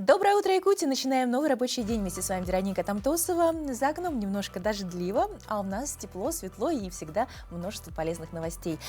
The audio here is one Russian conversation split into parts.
Доброе утро, Якутия! Начинаем новый рабочий день вместе с вами Вероника Тамтосова. За окном немножко дождливо, а у нас тепло, светло и всегда множество полезных новостей.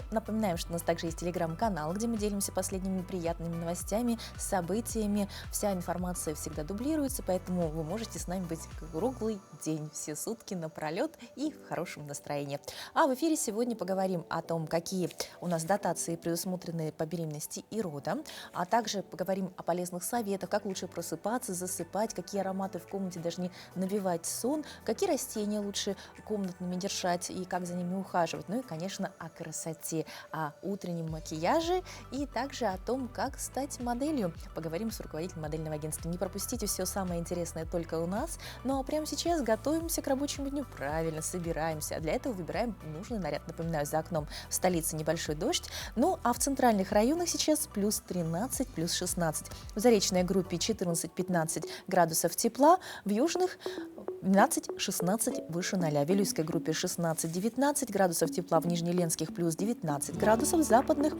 Напоминаем, что у нас также есть телеграм-канал, где мы делимся последними приятными новостями, событиями. Вся информация всегда дублируется, поэтому вы можете с нами быть круглый день, все сутки напролет и в хорошем настроении. А в эфире сегодня поговорим о том, какие у нас дотации предусмотрены по беременности и родам, а также поговорим о полезных советах, как лучше просыпаться, засыпать, какие ароматы в комнате должны навевать сон, какие растения лучше комнатными держать и как за ними ухаживать. Ну и, конечно, о красоте, о утреннем макияже и также о том, как стать моделью. Поговорим с руководителем модельного агентства. Не пропустите все самое интересное только у нас. Ну а прямо сейчас готовимся к рабочему дню. Правильно, собираемся. А для этого выбираем нужный наряд. Напоминаю, за окном в столице небольшой дождь. Ну а в центральных районах сейчас плюс 13, плюс 16. В Заречной группе 14-15 градусов тепла, в южных 12-16 выше 0. В Вилюйской группе 16-19 градусов тепла, в Нижнеленских плюс 19 градусов, в западных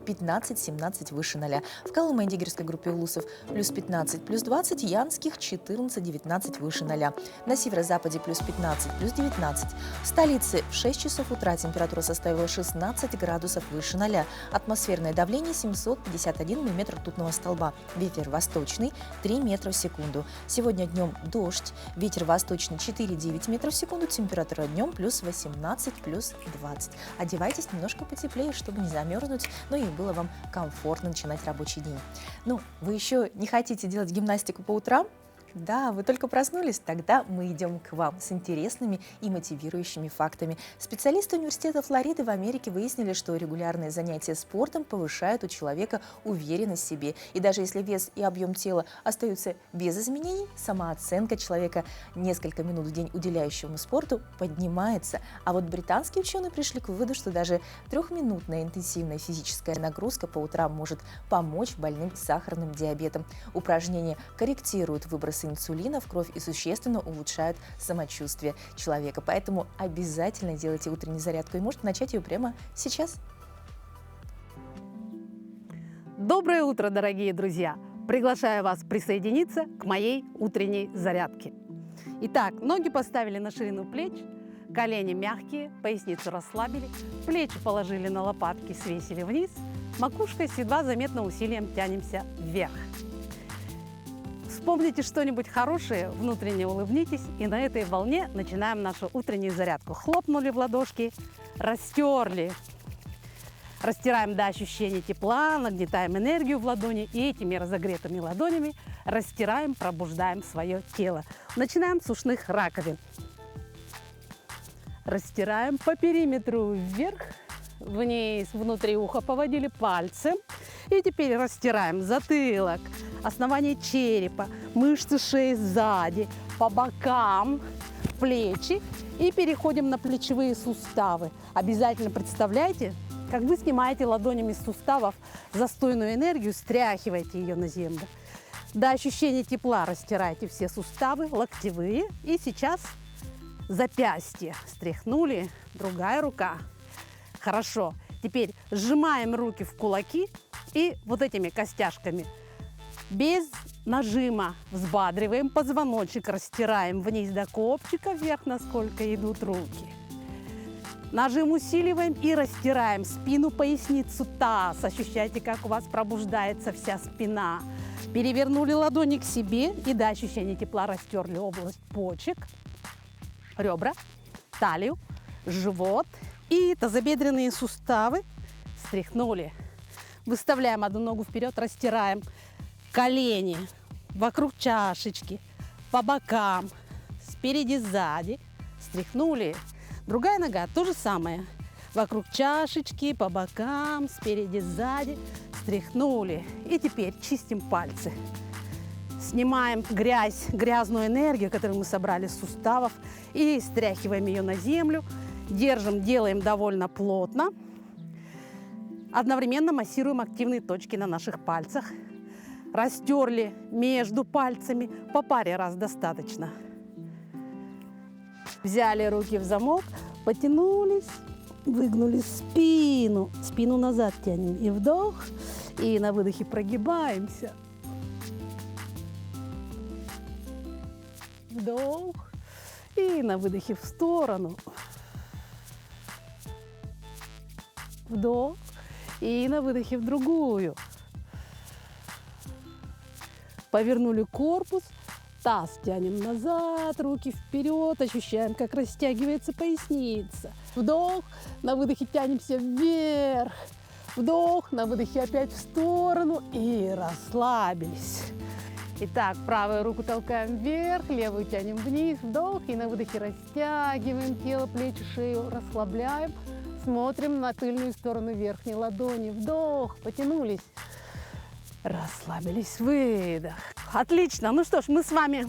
15-17 выше 0. В Колымо-Индигирской группе Улусов плюс 15, плюс 20, Янских 14-19 выше 0. На северо-западе плюс 15, плюс 19. В столице в 6 часов утра температура составила 16 градусов выше 0. Атмосферное давление 751 мм ртутного столба. Ветер восточный 3 метра в секунду. Сегодня днем дождь, ветер восточный 4-9 метров в секунду, температура днем плюс 18, плюс 20. Одевайтесь немножко потеплее, чтобы не замерзнуть, но и было вам комфортно начинать рабочий день. Вы еще не хотите делать гимнастику по утрам? Да, вы только проснулись? Тогда мы идем к вам с интересными и мотивирующими фактами. Специалисты университета Флориды в Америке выяснили, что регулярные занятия спортом повышают у человека уверенность в себе. И даже если вес и объем тела остаются без изменений, самооценка человека, несколько минут в день уделяющему спорту, поднимается. А вот британские ученые пришли к выводу, что даже 3-минутная интенсивная физическая нагрузка по утрам может помочь больным сахарным диабетом. Упражнения корректируют выбросы инсулина в кровь и существенно улучшают самочувствие человека. Поэтому обязательно делайте утреннюю зарядку и можете начать ее прямо сейчас. Доброе утро, дорогие друзья! Приглашаю вас присоединиться к моей утренней зарядке. Итак, ноги поставили на ширину плеч, колени мягкие, поясницу расслабили, плечи положили на лопатки, свесили вниз, макушкой с едва заметным усилием тянемся вверх. Вспомните что-нибудь хорошее, внутренне улыбнитесь, и на этой волне начинаем нашу утреннюю зарядку. Хлопнули в ладошки, растерли. Растираем до ощущения тепла, нагнетаем энергию в ладони, и этими разогретыми ладонями растираем, пробуждаем свое тело. Начинаем с ушных раковин. Растираем по периметру вверх, вниз, внутри уха поводили пальцем. И теперь растираем затылок, основание черепа, мышцы шеи сзади, по бокам, плечи. И переходим на плечевые суставы. Обязательно представляйте, как вы снимаете ладонями с суставов застойную энергию, стряхиваете ее на землю. До ощущения тепла растирайте все суставы, локтевые. И сейчас запястье стряхнули, другая рука. Хорошо. Теперь сжимаем руки в кулаки и вот этими костяшками без нажима взбадриваем позвоночник, растираем вниз до копчика, вверх, насколько идут руки. Нажим усиливаем и растираем спину, поясницу, таз. Ощущайте, как у вас пробуждается вся спина. Перевернули ладони к себе и до ощущения тепла растерли область почек, ребра, талию, живот и тазобедренные суставы. Стряхнули. Выставляем одну ногу вперед, растираем колени вокруг чашечки, по бокам, спереди, сзади. Стряхнули. Другая нога то же самое. Вокруг чашечки, по бокам, спереди, сзади. Стряхнули. И теперь чистим пальцы. Снимаем грязь, грязную энергию, которую мы собрали с суставов, и стряхиваем ее на землю. Держим, делаем довольно плотно. Одновременно массируем активные точки на наших пальцах. Растерли между пальцами. По паре раз достаточно. Взяли руки в замок, потянулись, выгнули спину. Спину назад тянем. И вдох. И на выдохе прогибаемся. Вдох. И на выдохе в сторону. Вдох. И на выдохе в другую. Повернули корпус. Таз тянем назад, руки вперед. Ощущаем, как растягивается поясница. Вдох. На выдохе тянемся вверх. Вдох. На выдохе опять в сторону. И расслабились. Итак, правую руку толкаем вверх, левую тянем вниз, вдох, и на выдохе растягиваем тело, плечи, шею, расслабляем. Смотрим на тыльную сторону верхней ладони, вдох, потянулись, расслабились, выдох. Отлично, ну что ж, мы с вами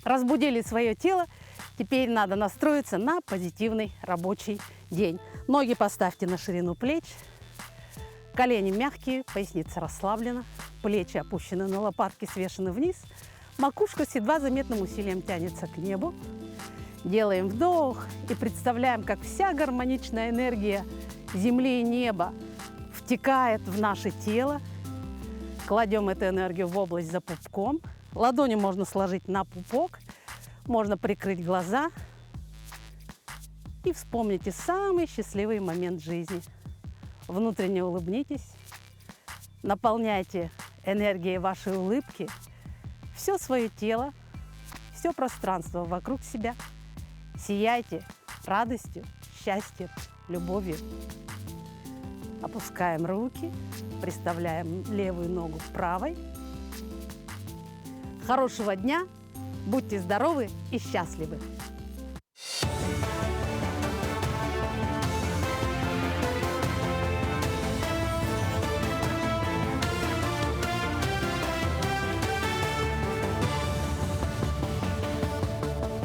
разбудили свое тело, теперь надо настроиться на позитивный рабочий день. Ноги поставьте на ширину плеч. Колени мягкие, поясница расслаблена, плечи опущены на лопатки, свешены вниз. Макушка с едва заметным усилием тянется к небу. Делаем вдох и представляем, как вся гармоничная энергия земли и неба втекает в наше тело. Кладем эту энергию в область за пупком. Ладони можно сложить на пупок, можно прикрыть глаза и вспомните самый счастливый момент жизни. Внутренне улыбнитесь, наполняйте энергией вашей улыбки все свое тело, все пространство вокруг себя. Сияйте радостью, счастьем, любовью. Опускаем руки, приставляем левую ногу к правой. Хорошего дня, будьте здоровы и счастливы!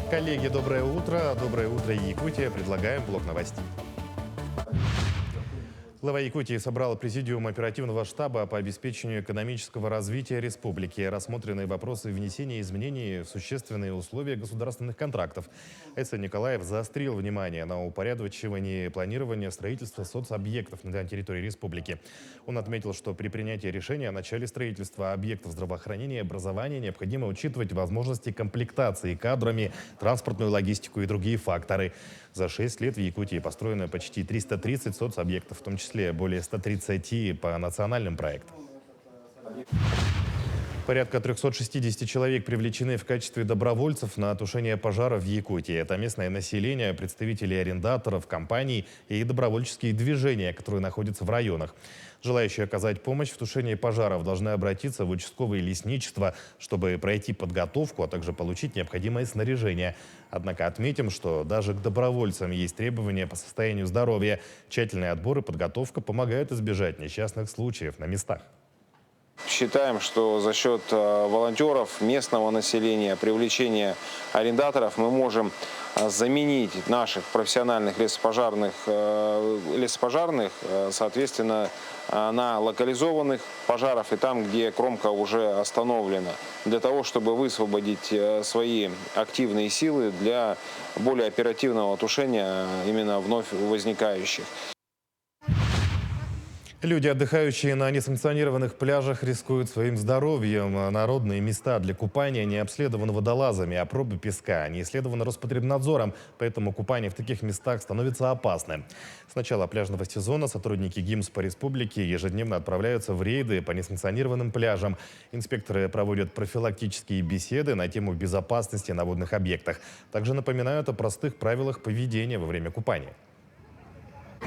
Коллеги, доброе утро. Доброе утро, Якутия. Предлагаем блок новостей. Глава Якутии собрал президиум оперативного штаба по обеспечению экономического развития республики. Рассмотрены вопросы внесения изменений в существенные условия государственных контрактов. Эйсен Николаев заострил внимание на упорядочивании планирования строительства соцобъектов на территории республики. Он отметил, что при принятии решения о начале строительства объектов здравоохранения и образования необходимо учитывать возможности комплектации кадрами, транспортную логистику и другие факторы. За 6 лет в Якутии построено почти 330 соцобъектов, в том числе более 130 по национальным проектам. Порядка 360 человек привлечены в качестве добровольцев на тушение пожаров в Якутии. Это местное население, представители арендаторов, компаний и добровольческие движения, которые находятся в районах. Желающие оказать помощь в тушении пожаров должны обратиться в участковые лесничества, чтобы пройти подготовку, а также получить необходимое снаряжение. Однако отметим, что даже к добровольцам есть требования по состоянию здоровья. Тщательный отбор и подготовка помогают избежать несчастных случаев на местах. Считаем, что за счет волонтеров, местного населения, привлечения арендаторов мы можем заменить наших профессиональных лесопожарных, соответственно, на локализованных пожаров и там, где кромка уже остановлена, для того, чтобы высвободить свои активные силы для более оперативного тушения именно вновь возникающих. Люди, отдыхающие на несанкционированных пляжах, рискуют своим здоровьем. Народные места для купания не обследованы водолазами, а пробы песка не исследованы Роспотребнадзором, поэтому купание в таких местах становится опасным. С начала пляжного сезона сотрудники ГИМС по республике ежедневно отправляются в рейды по несанкционированным пляжам. Инспекторы проводят профилактические беседы на тему безопасности на водных объектах. Также напоминают о простых правилах поведения во время купания.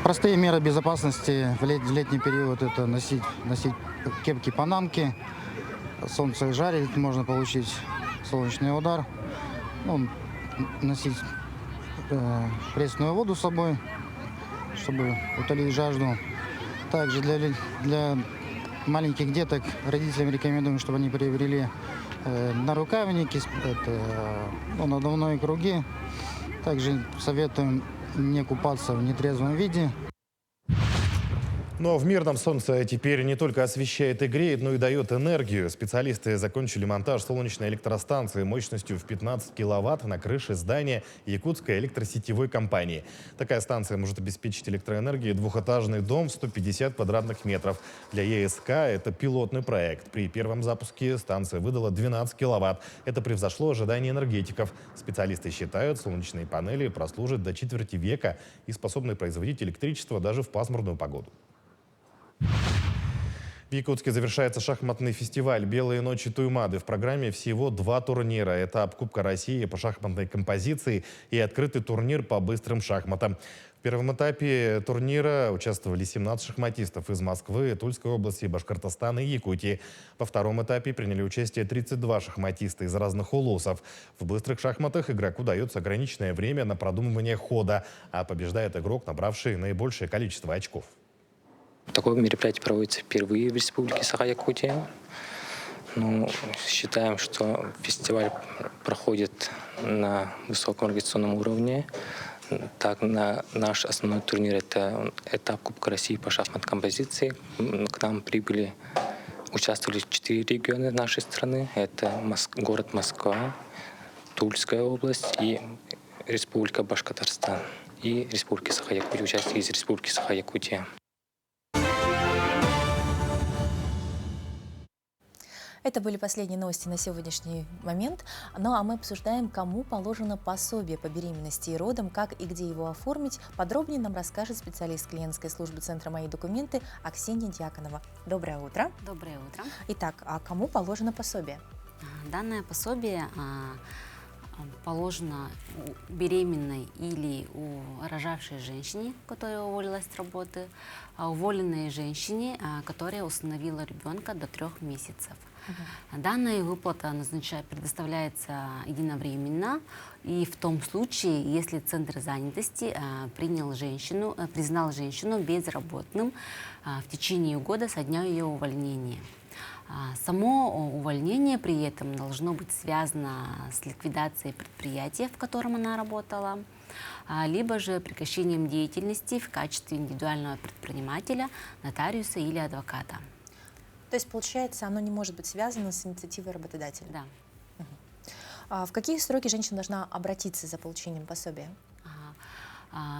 Простые меры безопасности в летний период – это носить кепки, панамки. Солнце жарит, можно получить солнечный удар. Носить пресную воду с собой, чтобы утолить жажду. Также для маленьких деток родителям рекомендуем, чтобы они приобрели нарукавники, надувные круги. Также советуем не купаться в нетрезвом виде. Но в мирном солнце теперь не только освещает и греет, но и дает энергию. Специалисты закончили монтаж солнечной электростанции мощностью в 15 киловатт на крыше здания Якутской электросетевой компании. Такая станция может обеспечить электроэнергией двухэтажный дом в 150 квадратных метров. Для ЕСК это пилотный проект. При первом запуске станция выдала 12 киловатт. Это превзошло ожидания энергетиков. Специалисты считают, солнечные панели прослужат до четверти века и способны производить электричество даже в пасмурную погоду. В Якутске завершается шахматный фестиваль «Белые ночи Туймады». В программе всего 2 турнира. Этап Кубка России по шахматной композиции и открытый турнир по быстрым шахматам. В первом этапе турнира участвовали 17 шахматистов из Москвы, Тульской области, Башкортостана и Якутии. Во втором этапе приняли участие 32 шахматиста из разных улусов. В быстрых шахматах игроку дается ограниченное время на продумывание хода, а побеждает игрок, набравший наибольшее количество очков. Такое мероприятие проводится впервые в Республике Саха-Якутия. Считаем, что фестиваль проходит на высоком организационном уровне. Так, наш основной турнир – это этап Кубка России по шахматной композиции. К нам участвовали 4 региона нашей страны. Это город Москва, Тульская область и Республика Башкортостан. И Республика Саха-Якутия, участие из Республики Саха-Якутия. Это были последние новости на сегодняшний момент. Ну а мы обсуждаем, кому положено пособие по беременности и родам, как и где его оформить. Подробнее нам расскажет специалист клиентской службы Центра «Мои документы» Аксинья Дьяконова. Доброе утро. Доброе утро. Итак, а кому положено пособие? Данное пособие положено у беременной или у рожавшей женщине, которая уволилась с работы, уволенной женщине, которая усыновила ребенка до 3 месяцев. Данная выплата предоставляется единовременно и в том случае, если Центр занятости признал женщину безработным в течение года со дня ее увольнения. Само увольнение при этом должно быть связано с ликвидацией предприятия, в котором она работала, либо же прекращением деятельности в качестве индивидуального предпринимателя, нотариуса или адвоката. То есть, получается, оно не может быть связано с инициативой работодателя? Да. В какие сроки женщина должна обратиться за получением пособия?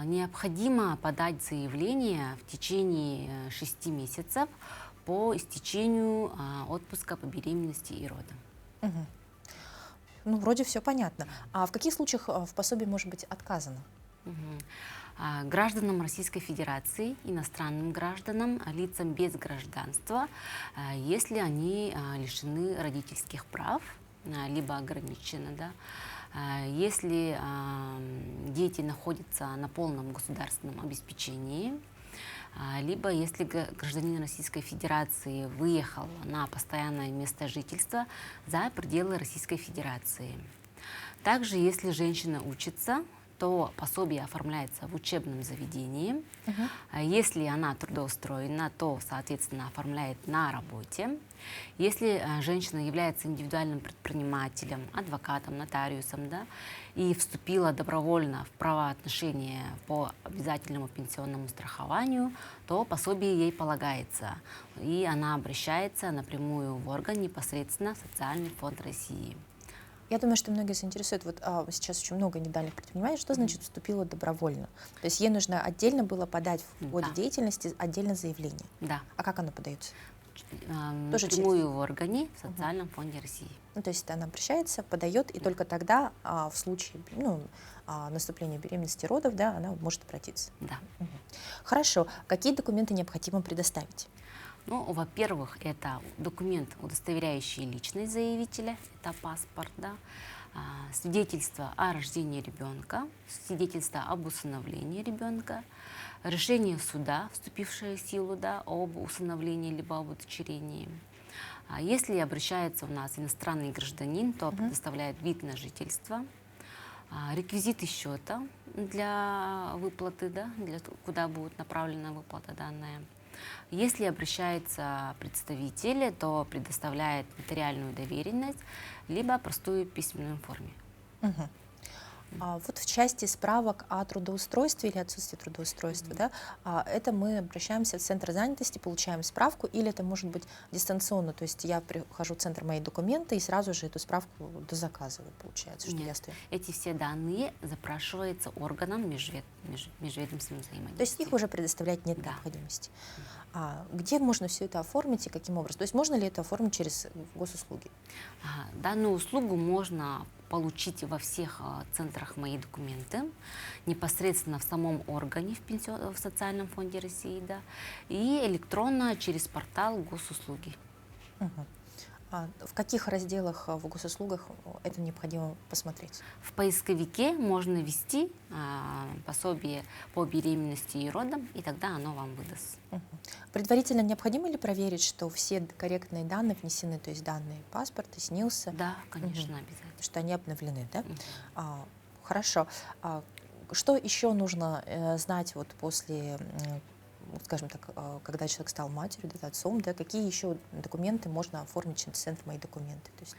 Необходимо подать заявление в течение 6 месяцев по истечению отпуска по беременности и родам. Ну, вроде все понятно. А в каких случаях в пособии может быть отказано? Гражданам Российской Федерации, иностранным гражданам, лицам без гражданства, если они лишены родительских прав, либо ограничены, да, если дети находятся на полном государственном обеспечении, либо если гражданин Российской Федерации выехал на постоянное место жительства за пределы Российской Федерации. Также, если женщина учится, то пособие оформляется в учебном заведении. Если она трудоустроена, то, соответственно, оформляет на работе. Если женщина является индивидуальным предпринимателем, адвокатом, нотариусом, да, и вступила добровольно в правоотношения по обязательному пенсионному страхованию, то пособие ей полагается. И она обращается напрямую в орган непосредственно в Социальный фонд России. Я думаю, что многие заинтересуют. Вот сейчас очень много индивидуальных предпринимателей. Что значит вступила добровольно? То есть ей нужно отдельно было подать в ходе деятельности отдельно заявление. Да. А как оно подается? Тоже напрямую в органе в Социальном фонде России. Ну, то есть она обращается, подает, и только тогда в случае наступления беременности, родов, да, она может обратиться. Да. Хорошо. Какие документы необходимо предоставить? Ну, во-первых, это документ, удостоверяющий личность заявителя, это паспорт, да, свидетельство о рождении ребенка, свидетельство об усыновлении ребенка, решение суда, вступившее в силу, да, об усыновлении либо об удочерении. Если обращается у нас иностранный гражданин, то предоставляет вид на жительство, реквизиты счета для выплаты, да, куда будет направлена выплата данная. Если обращается представитель, то предоставляет нотариальную доверенность, либо простую письменную форме. Вот в части справок о трудоустройстве или отсутствии трудоустройства, да, это мы обращаемся в центр занятости, получаем справку, или это может быть дистанционно, то есть я прихожу в центр «Мои документы» и сразу же эту справку дозаказываю, получается, что Нет, я стою. эти все данные запрашиваются органам межведомственного взаимодействия. То есть их уже предоставлять нет Да. необходимости. Где можно все это оформить и каким образом? То есть можно ли это оформить через госуслуги? Данную услугу можно получить во всех центрах «Мои документы», непосредственно в самом органе в Социальном фонде России, да, и электронно через портал госуслуги. Мгм. В каких разделах в госуслугах это необходимо посмотреть? В поисковике можно ввести пособие по беременности и родам, и тогда оно вам выдаст. Мгм. Предварительно необходимо ли проверить, что все корректные данные внесены, то есть данные паспорта, СНИЛСа, Да, конечно, обязательно. что они обновлены, да? Мгм. Хорошо. Что еще нужно знать вот после, скажем так, когда человек стал матерью, да, отцом, да, какие еще документы можно оформить через центр «Мои документы»? То есть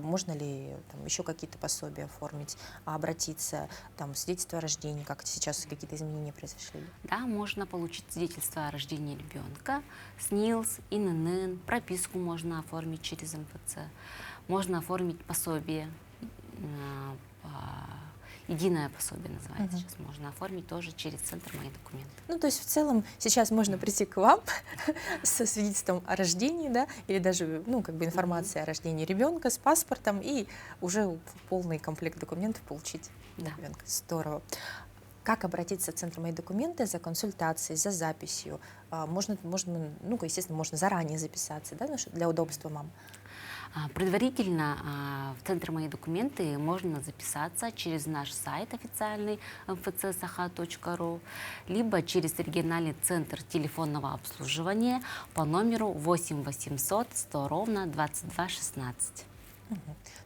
можно ли там, еще какие-то пособия оформить, обратиться, там, свидетельство о рождении, как сейчас какие-то изменения произошли? Да, можно получить свидетельство о рождении ребенка, СНИЛС, ИНН, прописку можно оформить через МФЦ, можно оформить пособие, единое пособие называется сейчас, можно оформить тоже через центр «Мои документы». Ну, то есть в целом сейчас можно прийти к вам со свидетельством о рождении, да, или даже, ну, как бы информация о рождении ребенка с паспортом и уже полный комплект документов получить Да. ребенка. Здорово. Как обратиться в центр «Мои документы» за консультацией, за записью? Можно, ну, естественно, можно заранее записаться, да, для удобства мам. Предварительно в центр «Мои документы» можно записаться через наш сайт официальный mfc.saha.ru, либо через региональный центр телефонного обслуживания по номеру 8 800 100 ровно 22 16.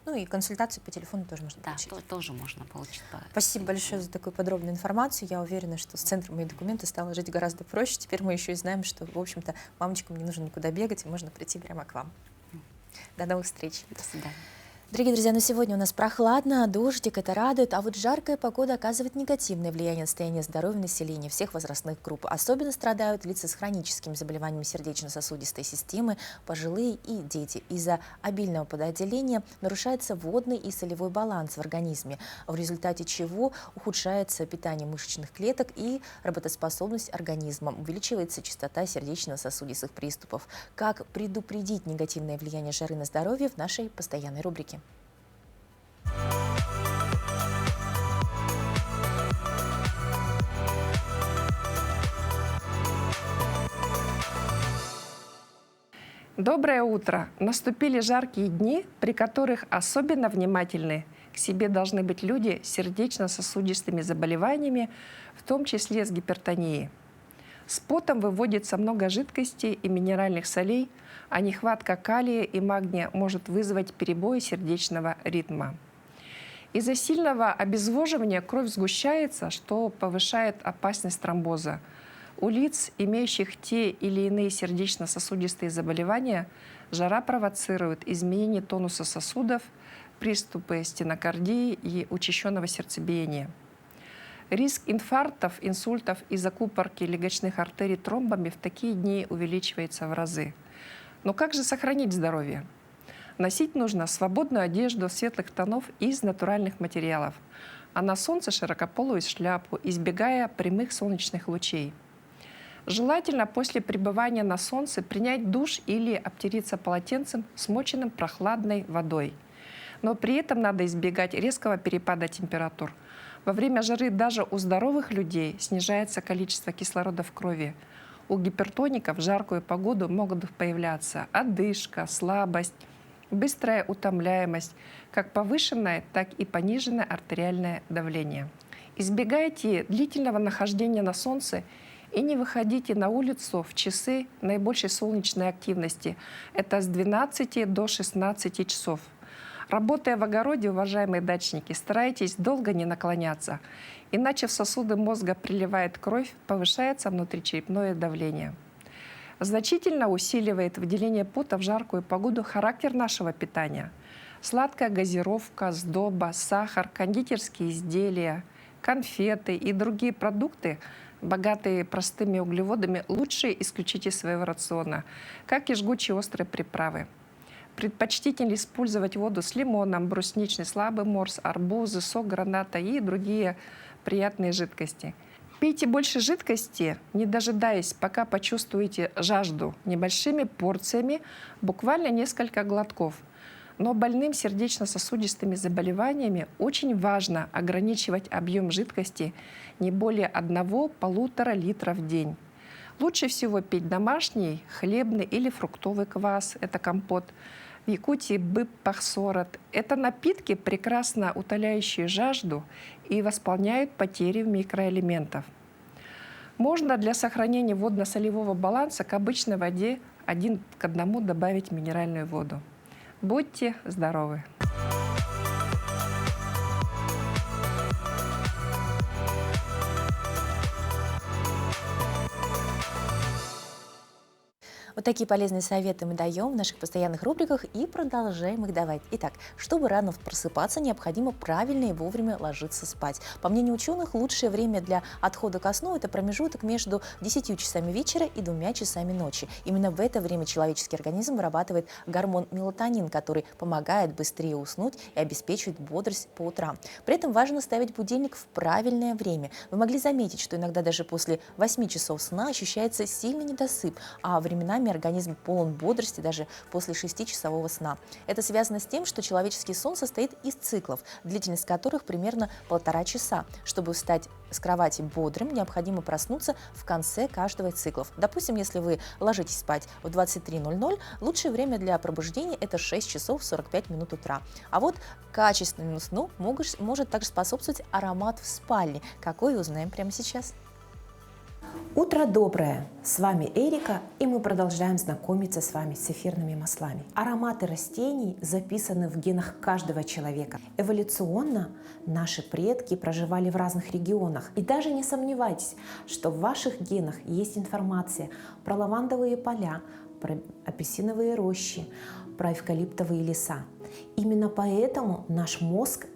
Ну и консультацию по телефону тоже можно Да, получить. тоже можно получить. Спасибо большое за такую подробную информацию. Я уверена, что с центром «Мои документы» стало жить гораздо проще. Теперь мы еще и знаем, что, в общем-то, мамочкам не нужно никуда бегать, и можно прийти прямо к вам. До новых встреч. До свидания. Дорогие друзья, сегодня у нас прохладно, дождик, это радует, а вот жаркая погода оказывает негативное влияние на состояние здоровья населения всех возрастных групп. Особенно страдают лица с хроническими заболеваниями сердечно-сосудистой системы, пожилые и дети. Из-за обильного подотделения нарушается водный и солевой баланс в организме, в результате чего ухудшается питание мышечных клеток и работоспособность организма, увеличивается частота сердечно-сосудистых приступов. Как предупредить негативное влияние жары на здоровье в нашей постоянной рубрике. Доброе утро! Наступили жаркие дни, при которых особенно внимательны к себе должны быть люди с сердечно-сосудистыми заболеваниями, в том числе с гипертонией. С потом выводится много жидкостей и минеральных солей, а нехватка калия и магния может вызвать перебои сердечного ритма. Из-за сильного обезвоживания кровь сгущается, что повышает опасность тромбоза. У лиц, имеющих те или иные сердечно-сосудистые заболевания, жара провоцирует изменение тонуса сосудов, приступы стенокардии и учащенного сердцебиения. Риск инфарктов, инсультов и закупорки легочных артерий тромбами в такие дни увеличивается в разы. Но как же сохранить здоровье? Носить нужно свободную одежду светлых тонов из натуральных материалов, а на солнце широкополую шляпу, избегая прямых солнечных лучей. Желательно после пребывания на солнце принять душ или обтереться полотенцем, смоченным прохладной водой. Но при этом надо избегать резкого перепада температур. Во время жары даже у здоровых людей снижается количество кислорода в крови. У гипертоников в жаркую погоду могут появляться одышка, слабость, быстрая утомляемость, как повышенное, так и пониженное артериальное давление. Избегайте длительного нахождения на солнце и не выходите на улицу в часы наибольшей солнечной активности. Это с 12 до 16 часов. Работая в огороде, уважаемые дачники, старайтесь долго не наклоняться, иначе в сосуды мозга приливает кровь, повышается внутричерепное давление. Значительно усиливает выделение пота в жаркую погоду характер нашего питания. Сладкая газировка, сдоба, сахар, кондитерские изделия, конфеты и другие продукты, богатые простыми углеводами, лучше исключить из своего рациона, как и жгучие острые приправы. Предпочтительно использовать воду с лимоном, брусничный слабый морс, арбузы, сок граната и другие приятные жидкости. Пейте больше жидкости, не дожидаясь, пока почувствуете жажду, небольшими порциями, буквально несколько глотков. Но больным сердечно-сосудистыми заболеваниями очень важно ограничивать объем жидкости не более 1–1,5 литра в день. Лучше всего пить домашний, хлебный или фруктовый квас, это компот. В Якутии быб-пахсорат. Это напитки, прекрасно утоляющие жажду и восполняют потери микроэлементов. Можно для сохранения водно-солевого баланса к обычной воде 1 к 1 добавить минеральную воду. Будьте здоровы! Вот такие полезные советы мы даем в наших постоянных рубриках и продолжаем их давать. Итак, чтобы рано просыпаться, необходимо правильно и вовремя ложиться спать. По мнению ученых, лучшее время для отхода ко сну – это промежуток между 10 часами вечера и 2 часами ночи. Именно в это время человеческий организм вырабатывает гормон мелатонин, который помогает быстрее уснуть и обеспечивает бодрость по утрам. При этом важно ставить будильник в правильное время. Вы могли заметить, что иногда даже после 8 часов сна ощущается сильный недосып, а временами организм полон бодрости даже после 6-часового сна. Это связано с тем, что человеческий сон состоит из циклов, длительность которых примерно 1,5 часа. Чтобы встать с кровати бодрым, необходимо проснуться в конце каждого из циклов. Допустим, если вы ложитесь спать в 23:00, лучшее время для пробуждения – это 6 часов 45 минут утра. А вот качественному сну может также способствовать аромат в спальне. Какой, узнаем прямо сейчас. Утро доброе! С вами Эрика, и мы продолжаем знакомиться с вами с эфирными маслами. Ароматы растений записаны в генах каждого человека. Эволюционно наши предки проживали в разных регионах. И даже не сомневайтесь, что в ваших генах есть информация про лавандовые поля, про апельсиновые рощи, про эвкалиптовые леса. Именно поэтому наш мозг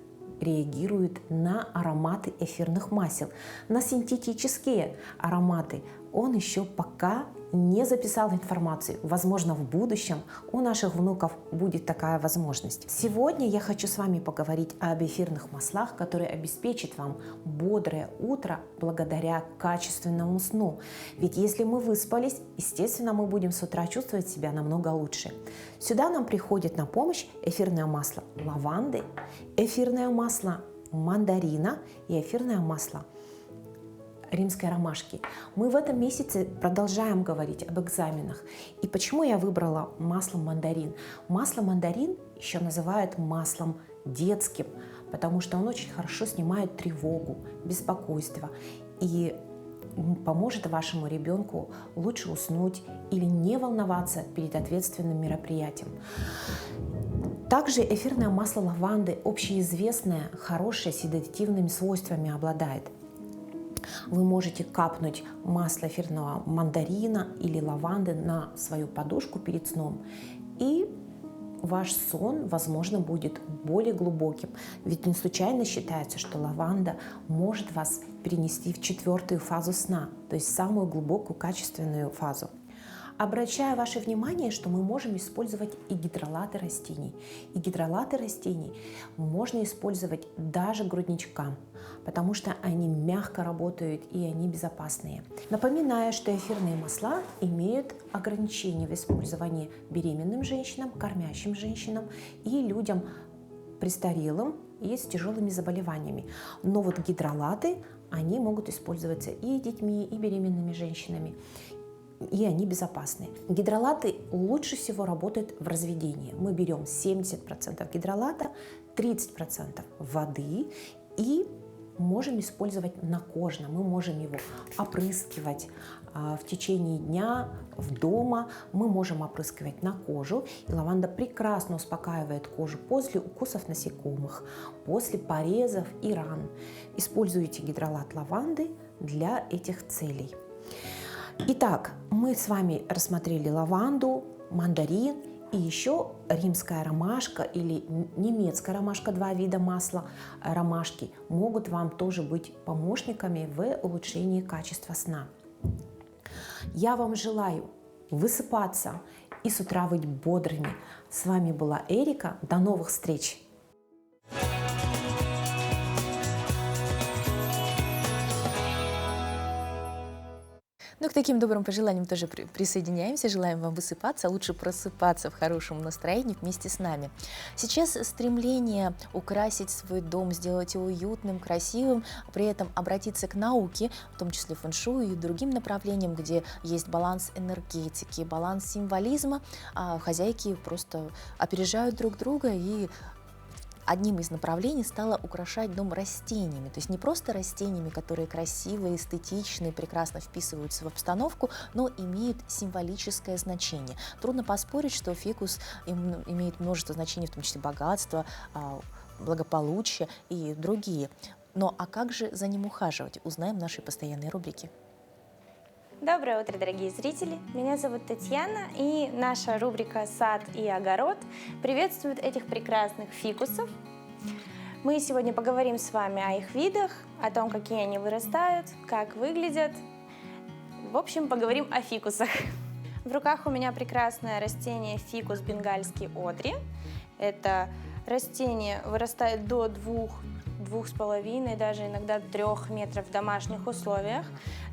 реагирует на ароматы эфирных масел, на синтетические ароматы. Он еще пока не записал информацию. Возможно, в будущем у наших внуков будет такая возможность. Сегодня я хочу с вами поговорить об эфирных маслах, которые обеспечат вам бодрое утро благодаря качественному сну. Ведь если мы выспались, естественно, мы будем с утра чувствовать себя намного лучше. Сюда нам приходит на помощь эфирное масло лаванды, эфирное масло мандарина и эфирное масло римской ромашки. Мы в этом месяце продолжаем говорить об экзаменах. И почему я выбрала масло мандарин? Масло мандарин еще называют маслом детским, потому что он очень хорошо снимает тревогу, беспокойство и поможет вашему ребенку лучше уснуть или не волноваться перед ответственным мероприятием. Также эфирное масло лаванды общеизвестное, хорошее, седативными свойствами обладает. Вы можете капнуть масло эфирного мандарина или лаванды на свою подушку перед сном, и ваш сон, возможно, будет более глубоким. Ведь не случайно считается, что лаванда может вас перенести в 4-ю фазу сна, то есть самую глубокую, качественную фазу. Обращаю ваше внимание, что мы можем использовать и гидролаты растений. И гидролаты растений можно использовать даже грудничкам, потому что они мягко работают и они безопасные. Напоминаю, что эфирные масла имеют ограничения в использовании беременным женщинам, кормящим женщинам и людям престарелым и с тяжелыми заболеваниями. Но вот гидролаты, они могут использоваться и детьми, и беременными женщинами. И они безопасны. Гидролаты лучше всего работают в разведении. Мы берем 70% гидролата, 30% воды и можем использовать накожно. Мы можем его опрыскивать в течение дня, дома. Мы можем опрыскивать на кожу. И лаванда прекрасно успокаивает кожу после укусов насекомых, после порезов и ран. Используйте гидролат лаванды для этих целей. Итак, мы с вами рассмотрели лаванду, мандарин И еще римская ромашка или немецкая ромашка, 2 вида масла ромашки, могут вам тоже быть помощниками в улучшении качества сна. Я вам желаю высыпаться и с утра быть бодрыми. С вами была Эрика. До новых встреч! Ну, к таким добрым пожеланиям тоже присоединяемся. Желаем вам высыпаться, а лучше просыпаться в хорошем настроении вместе с нами. Сейчас стремление украсить свой дом, сделать его уютным, красивым, при этом обратиться к науке, в том числе фэн-шуй и другим направлениям, где есть баланс энергетики, баланс символизма, а хозяйки просто опережают друг друга, и одним из направлений стало украшать дом растениями. То есть не просто растениями, которые красивые, эстетичные, прекрасно вписываются в обстановку, но имеют символическое значение. Трудно поспорить, что фикус имеет множество значений, в том числе богатство, благополучие и другие. Но а как же за ним ухаживать? Узнаем в нашей постоянной рубрике. Доброе утро, дорогие зрители! Меня зовут Татьяна, и наша рубрика «Сад и огород» приветствует этих прекрасных фикусов. Мы сегодня поговорим с вами о их видах, о том, какие они вырастают, как выглядят. В общем, поговорим о фикусах. В руках у меня прекрасное растение фикус бенгальский одри. Это растение вырастает до 2-2,5, даже иногда 3 метров в домашних условиях.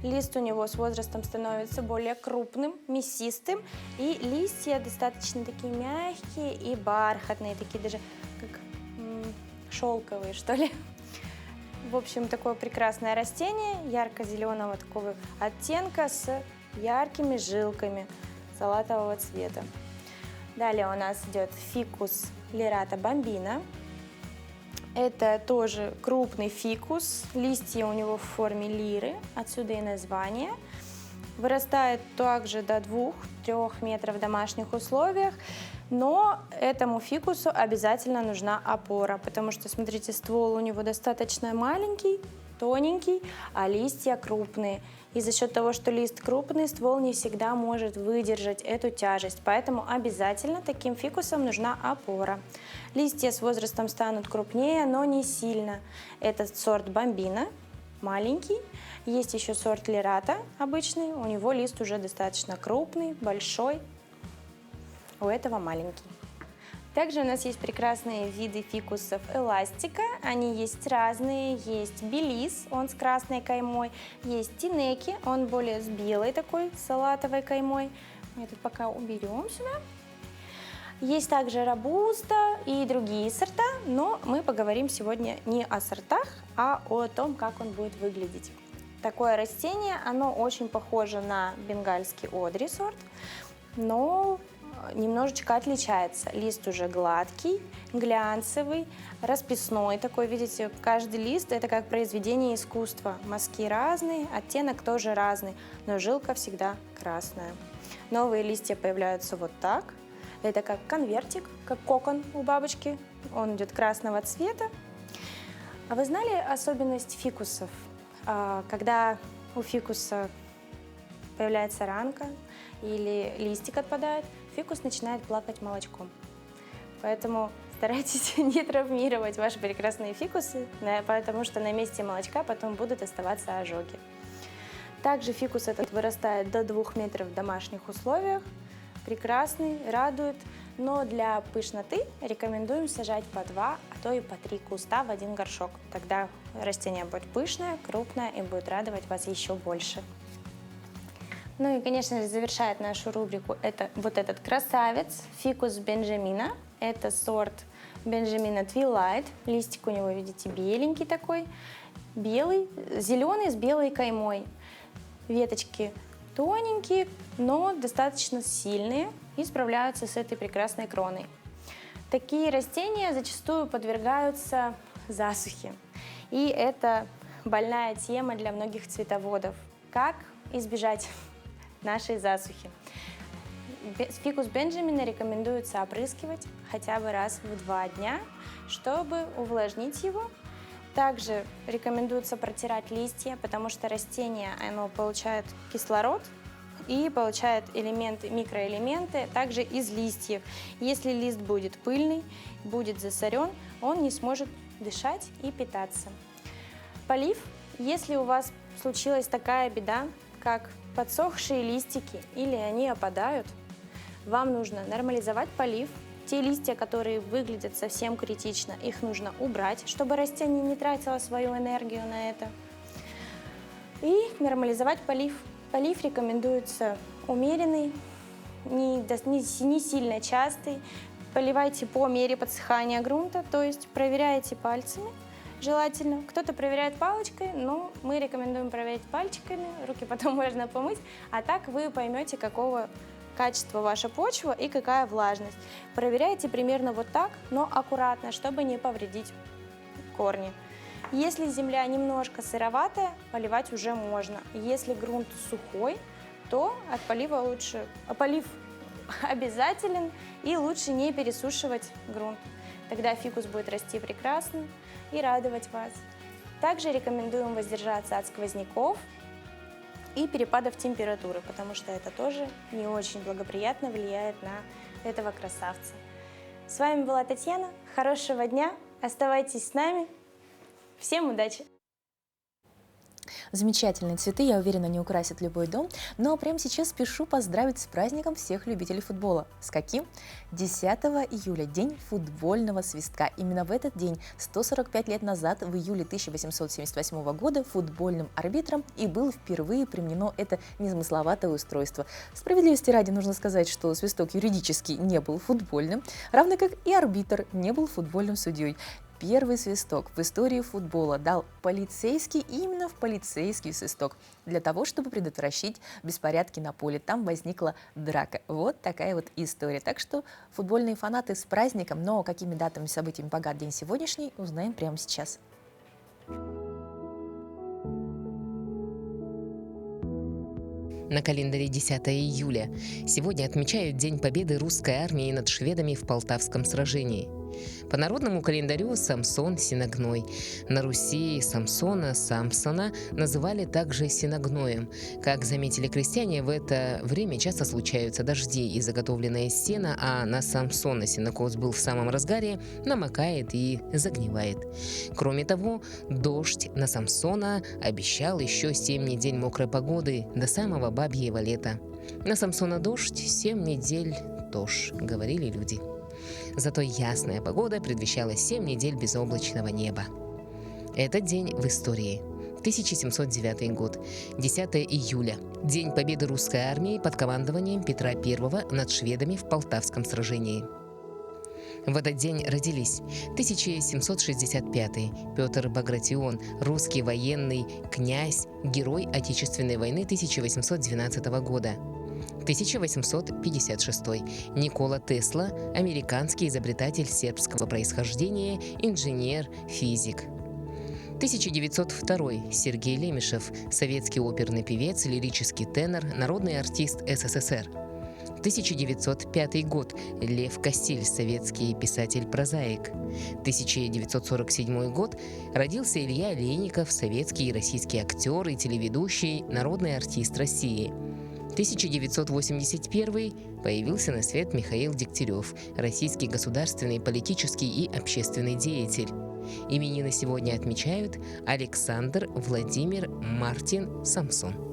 Лист у него с возрастом становится более крупным, мясистым, и листья достаточно такие мягкие и бархатные, такие даже как шелковые, что ли. В общем, такое прекрасное растение ярко-зеленого такого оттенка с яркими жилками салатового цвета. Далее у нас идет фикус лирата бамбина. Это тоже крупный фикус, листья у него в форме лиры, отсюда и название. Вырастает также до 2-3 метров в домашних условиях, но этому фикусу обязательно нужна опора, потому что, смотрите, ствол у него достаточно маленький, тоненький, а листья крупные. И за счет того, что лист крупный, ствол не всегда может выдержать эту тяжесть. Поэтому обязательно таким фикусам нужна опора. Листья с возрастом станут крупнее, но не сильно. Этот сорт бамбина, маленький. Есть еще сорт лирата обычный. У него лист уже достаточно крупный, большой. У этого маленький. Также у нас есть прекрасные виды фикусов эластика. Они есть разные. Есть белис, он с красной каймой. Есть тинеки, он более с белой такой салатовой каймой. Мы это пока уберем сюда. Есть также робуста и другие сорта, но мы поговорим сегодня не о сортах, а о том, как он будет выглядеть. Такое растение, оно очень похоже на бенгальский одри сорт, но немножечко отличается. Лист уже гладкий, глянцевый, расписной такой. Видите, каждый лист это как произведение искусства. Мазки разные, оттенок тоже разный, но жилка всегда красная. Новые листья появляются вот так. Это как конвертик, как кокон у бабочки. Он идет красного цвета. А вы знали особенность фикусов? Когда у фикуса появляется ранка или листик отпадает, фикус начинает плакать молочком. Поэтому старайтесь не травмировать ваши прекрасные фикусы, потому что на месте молочка потом будут оставаться ожоги. Также фикус этот вырастает до 2 метров в домашних условиях. Прекрасный, радует, но для пышноты рекомендуем сажать по 2, а то и по 3 куста в один горшок. Тогда растение будет пышное, крупное и будет радовать вас еще больше. Ну и, конечно же, завершает нашу рубрику это вот этот красавец, фикус бенджамина. Это сорт бенджамина Twilight. Листик у него, видите, беленький такой, белый, зеленый с белой каймой. Веточки тоненькие, но достаточно сильные и справляются с этой прекрасной кроной. Такие растения зачастую подвергаются засухе. И это больная тема для многих цветоводов. Как избежать нашей засухи? Фикус бенджамина рекомендуется опрыскивать хотя бы раз в 2 дня, чтобы увлажнить его. Также рекомендуется протирать листья, потому что растение оно получает кислород и получает элементы, микроэлементы также из листьев. Если лист будет пыльный, будет засорен, он не сможет дышать и питаться. Полив. Если у вас случилась такая беда, как подсохшие листики или они опадают, вам нужно нормализовать полив. Те листья, которые выглядят совсем критично, их нужно убрать, чтобы растение не тратило свою энергию на это. И нормализовать полив. Полив рекомендуется умеренный, не сильно частый. Поливайте по мере подсыхания грунта, то есть проверяете пальцами, желательно. Кто-то проверяет палочкой, но мы рекомендуем проверять пальчиками, руки потом можно помыть, а так вы поймете, какого качества ваша почва и какая влажность. Проверяйте примерно вот так, но аккуратно, чтобы не повредить корни. Если земля немножко сыроватая, поливать уже можно. Если грунт сухой, то от полива лучше, полив обязателен и лучше не пересушивать грунт. Тогда фикус будет расти прекрасно и радовать вас. Также рекомендуем воздержаться от сквозняков и перепадов температуры, потому что это тоже не очень благоприятно влияет на этого красавца. С вами была Татьяна. Хорошего дня. Оставайтесь с нами. Всем удачи! Замечательные цветы, я уверена, они украсят любой дом. Но прямо сейчас спешу поздравить с праздником всех любителей футбола. С каким? 10 июля, день футбольного свистка. Именно в этот день, 145 лет назад, в июле 1878 года, футбольным арбитром и было впервые применено это незамысловатое устройство. Справедливости ради нужно сказать, что свисток юридически не был футбольным, равно как и арбитр не был футбольным судьей. Первый свисток в истории футбола дал полицейский именно в полицейский свисток для того, чтобы предотвратить беспорядки на поле. Там возникла драка. Вот такая вот история. Так что футбольные фанаты с праздником, но какими датами, событиями богат день сегодняшний, узнаем прямо сейчас. На календаре 10 июля. Сегодня отмечают День победы русской армии над шведами в Полтавском сражении. По народному календарю Самсон – Синагной. На Руси Самсона, Самсона называли также Синагноем. Как заметили крестьяне, в это время часто случаются дожди и заготовленное сено, а на Самсона сенокос был в самом разгаре, намокает и загнивает. Кроме того, дождь на Самсона обещал еще 7 недель мокрой погоды до самого бабьего лета. На Самсона дождь 7 недель тож, говорили люди. Зато ясная погода предвещала 7 недель безоблачного неба. Этот день в истории. 1709 год, 10 июля. День победы русской армии под командованием Петра I над шведами в Полтавском сражении. В этот день родились 1765 Петр Багратион, русский военный князь, герой Отечественной войны 1812 года. 1856 Никола Тесла, американский изобретатель сербского происхождения, инженер, физик. 1902 Сергей Лемешев, советский оперный певец, лирический тенор, народный артист СССР. 1905 год Лев Кассиль, советский писатель-прозаик. 1947 год родился Илья Олейников, советский и российский актер и телеведущий, народный артист России. 1981 появился на свет Михаил Дегтярев, российский государственный, политический и общественный деятель. Именины сегодня отмечают Александр, Владимир, Мартин, Самсон.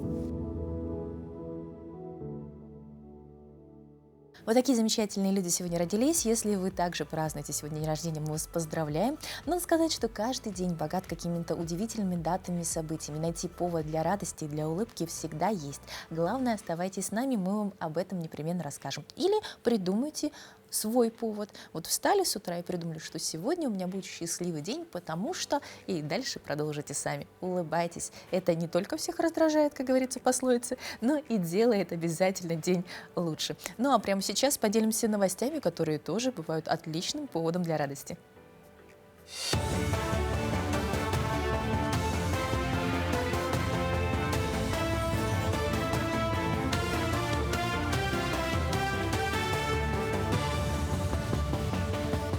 Вот такие замечательные люди сегодня родились. Если вы также празднуете сегодня день рождения, мы вас поздравляем. Надо сказать, что каждый день богат какими-то удивительными датами и событиями. Найти повод для радости и для улыбки всегда есть. Главное, оставайтесь с нами, мы вам об этом непременно расскажем. Или придумайте свой повод. Вот встали с утра и придумали, что сегодня у меня будет счастливый день, потому что... И дальше продолжите сами. Улыбайтесь. Это не только всех раздражает, как говорится в пословице, но и делает обязательно день лучше. Ну а прямо сейчас поделимся новостями, которые тоже бывают отличным поводом для радости.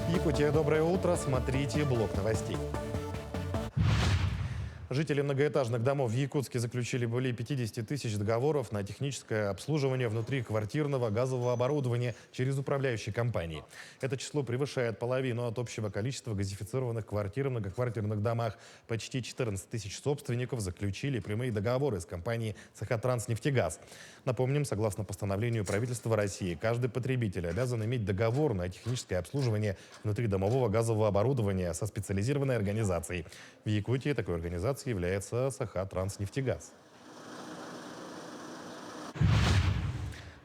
Якутия, доброе утро. Смотрите блок новостей. Жители многоэтажных домов в Якутске заключили более 50 тысяч договоров на техническое обслуживание внутриквартирного газового оборудования через управляющие компании. Это число превышает половину от общего количества газифицированных квартир в многоквартирных домах. Почти 14 тысяч собственников заключили прямые договоры с компанией «Сахатранснефтегаз». Напомним, согласно постановлению правительства России, каждый потребитель обязан иметь договор на техническое обслуживание внутридомового газового оборудования со специализированной организацией. В Якутии такой организацией является Сахатранснефтегаз.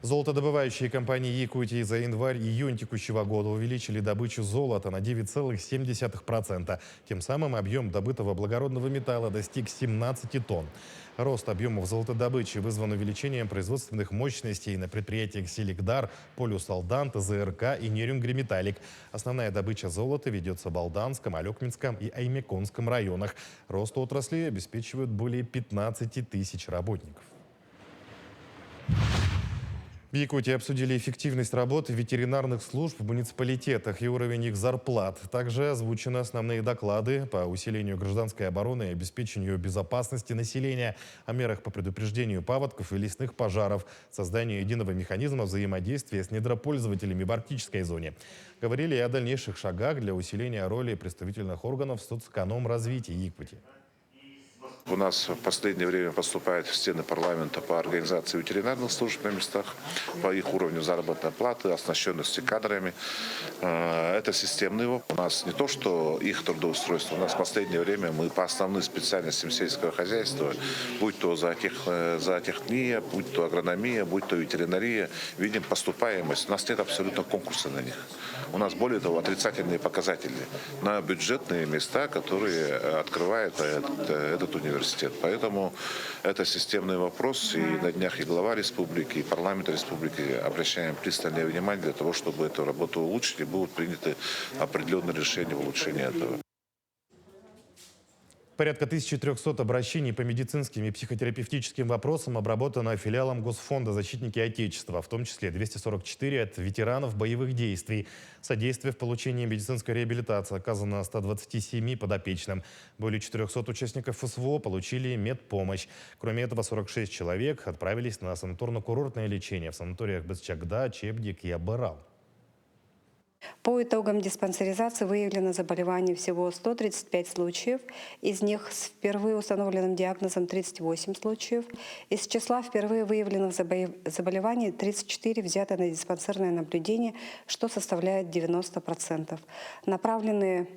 Золотодобывающие компании Якутии за январь-июнь текущего года увеличили добычу золота на 9,7%. Тем самым объем добытого благородного металла достиг 17 тонн. Рост объемов золотодобычи вызван увеличением производственных мощностей на предприятиях «Селикдар», «Полюс Алдан», ТЗРК и «Нерюнгри-Металлик». Основная добыча золота ведется в Алданском, Алекминском и Аймеконском районах. Рост отрасли обеспечивают более 15 тысяч работников. В Якутии обсудили эффективность работы ветеринарных служб в муниципалитетах и уровень их зарплат. Также озвучены основные доклады по усилению гражданской обороны и обеспечению безопасности населения, о мерах по предупреждению паводков и лесных пожаров, созданию единого механизма взаимодействия с недропользователями в арктической зоне. Говорили и о дальнейших шагах для усиления роли представительных органов в соцэконом-развитии Якутии. У нас в последнее время поступает в стены парламента по организации ветеринарных служб на местах, по их уровню заработной платы, оснащенности кадрами. Это системный вопрос. У нас не то, что их трудоустройство. У нас в последнее время мы по основным специальностям сельского хозяйства, будь то зоотехния, будь то агрономия, будь то ветеринария, видим поступаемость. У нас нет абсолютно конкурса на них. У нас, более того, отрицательные показатели на бюджетные места, которые открывает этот университет. Поэтому это системный вопрос, и на днях и глава республики, и парламент республики обращаем пристальное внимание для того, чтобы эту работу улучшить, и будут приняты определенные решения в улучшении этого. Порядка 1300 обращений по медицинским и психотерапевтическим вопросам обработано филиалом Госфонда «Защитники Отечества», в том числе 244 от ветеранов боевых действий. Содействие в получении медицинской реабилитации оказано 127 подопечным. Более 400 участников СВО получили медпомощь. Кроме этого, 46 человек отправились на санаторно-курортное лечение в санаториях Бесчагда, Чебдик и Абырал. По итогам диспансеризации выявлено заболеваний всего 135 случаев. Из них с впервые установленным диагнозом 38 случаев. Из числа впервые выявленных заболеваний 34 взято на диспансерное наблюдение, что составляет 90%. Направленные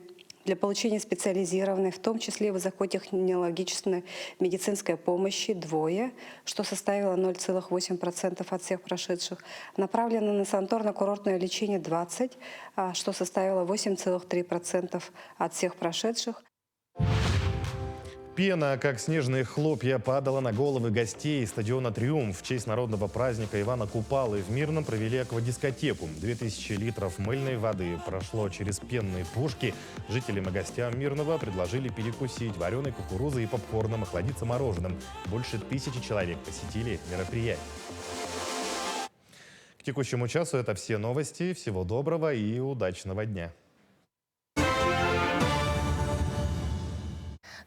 для получения специализированной, в том числе высокотехнологичной медицинской помощи 2, что составило 0,8% от всех прошедших. Направлено на санаторно-курортное лечение 20, что составило 8,3% от всех прошедших. Пена, как снежные хлопья, падала на головы гостей стадиона «Триумф». В честь народного праздника Ивана Купалы в Мирном провели аквадискотеку. 2000 литров мыльной воды прошло через пенные пушки. Жителям и гостям Мирного предложили перекусить вареной кукурузой и попкорном, охладиться мороженым. Больше 1000 человек посетили мероприятие. К текущему часу это все новости. Всего доброго и удачного дня.